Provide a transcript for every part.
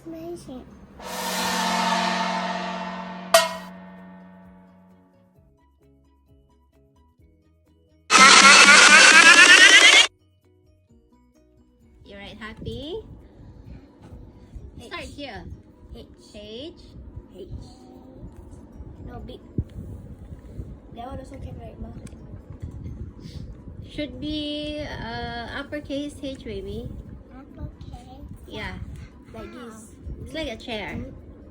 amazing. You right, happy? Start here. H. H. H. No, big. That one also can write, ma. Should be uppercase H, baby. Okay. Yeah. Like this. It's like a chair.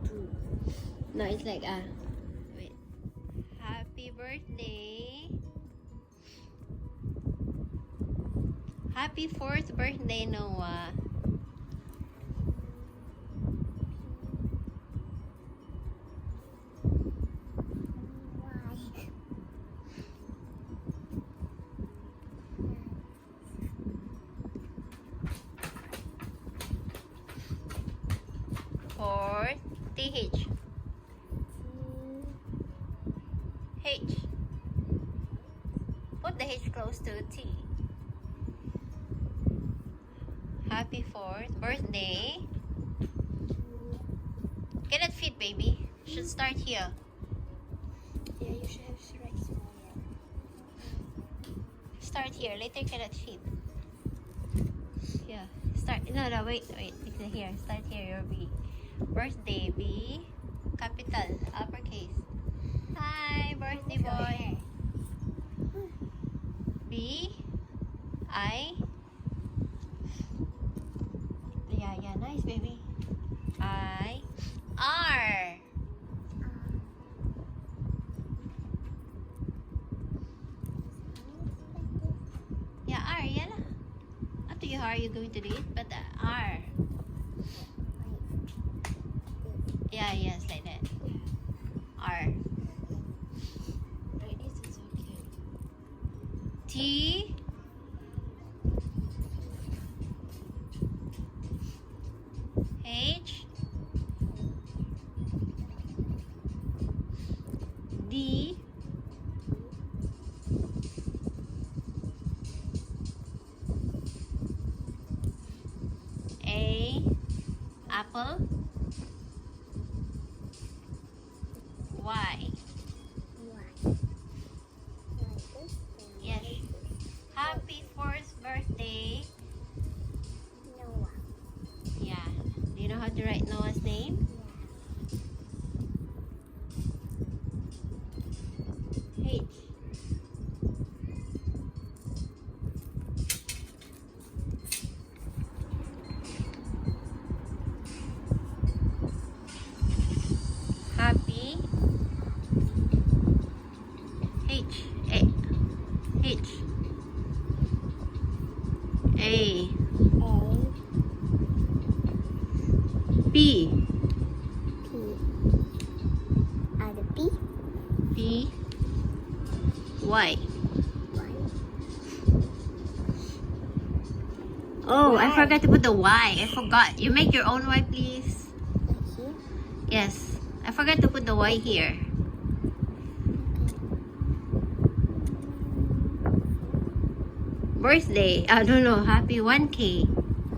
Two. No, it's like a. Wait. Happy birthday. Happy 4th birthday, Noah. Why? 4th TH. H. Put the H close to T. Happy 4th birthday. Cannot fit, baby. Should start here. Yeah, you should have to write smaller. Start here. Later cannot fit. Yeah. Start. No, wait. It's here. Start here. Your B. Birthday B. Capital. Uppercase. Hi, birthday boy. B. I. Yeah, nice, baby. I. R. Yeah, R, yeah lah. Up to you how are you going to do it, but R. Yeah, yes, like that. R. Like this is okay. T. H. D. A. Apple. Y. Yes. Happy 4th birthday. Noah. Yeah. Do you know how to write Noah's name? H. Happy H. A. H. A. B. The P. B. Y. Oh, I forgot to put the Y. I forgot. You make your own Y, please. Here. Yes. I forgot to put the Y here. Birthday. I don't know. Happy 1K.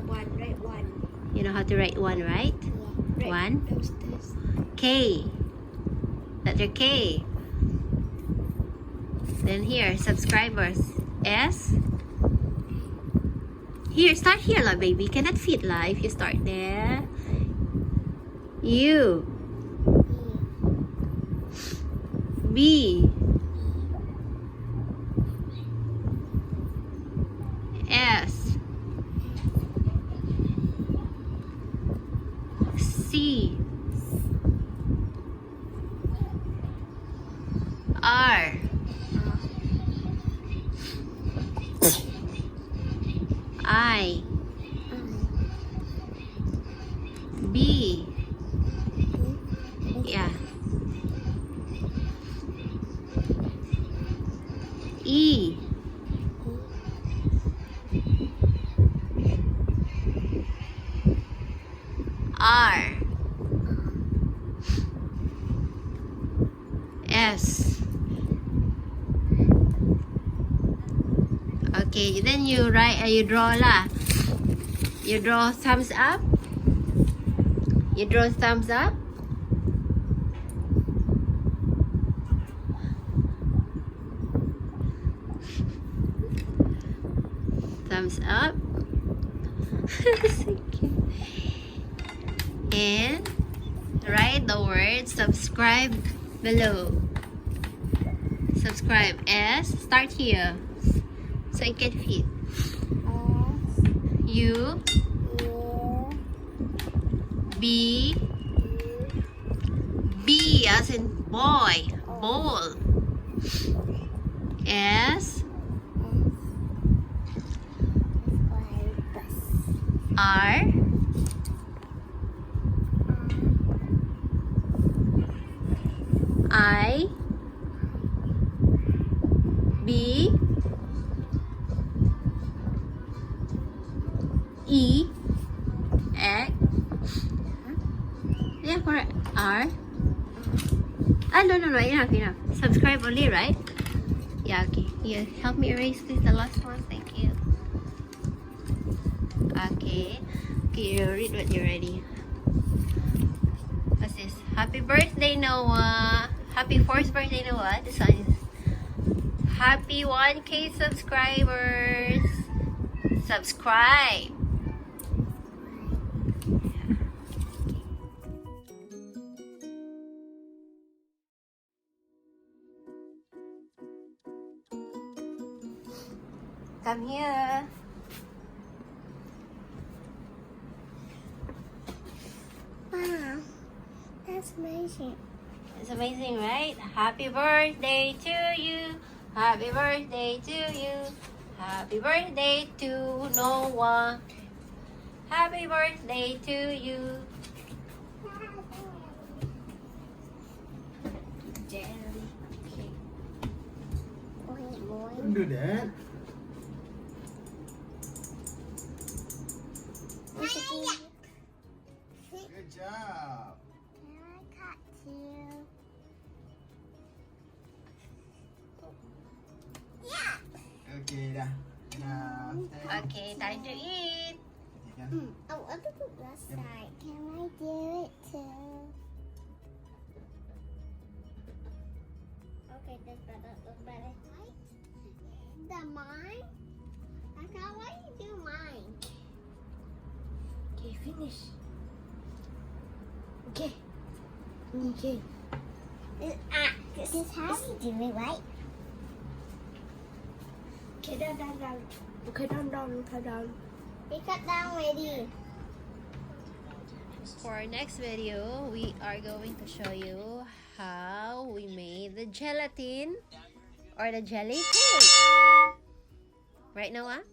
One, right? One. You know how to write 1, right? Yeah. Right. One. Those this. K. Letter K. Then here, subscribers. S. Here, start here lah, baby. Cannot fit lah if you start there. U. B. S. C. R. I. B. Yeah. E. R. S. Okay, then you write, you draw lah. You draw thumbs up. You draw thumbs up? Thumbs up. So cute. And write the word subscribe below. Subscribe S. Start here so it can fit. U B B as in boy, ball. S R I B E X. Yeah, correct. R. No, enough. Subscribe only, right? Yeah, okay. Yeah, help me erase please the last one. Thank you. Okay. Okay, you read when you're ready. What's this? Happy birthday, Noah. Happy 4th birthday, Noah. This one is happy 1K subscribers. Subscribe. Come here. Wow, that's amazing. It's amazing, right? Happy birthday to you. Happy birthday to you. Happy birthday to Noah. Happy birthday to you. Jelly cake. Don't do that. Good job. Okay, dah. Dah. Okay, time to eat. I want to put that side. Can I do it too? Okay, that's better. That's better. Right? The mine? I can't why you do mine. Okay, finish. Okay. Okay. This is how you do it, right? Okay, down. Okay, down. We cut down already. For our next video, we are going to show you how we made the gelatin or the jelly cake. Right, Noah?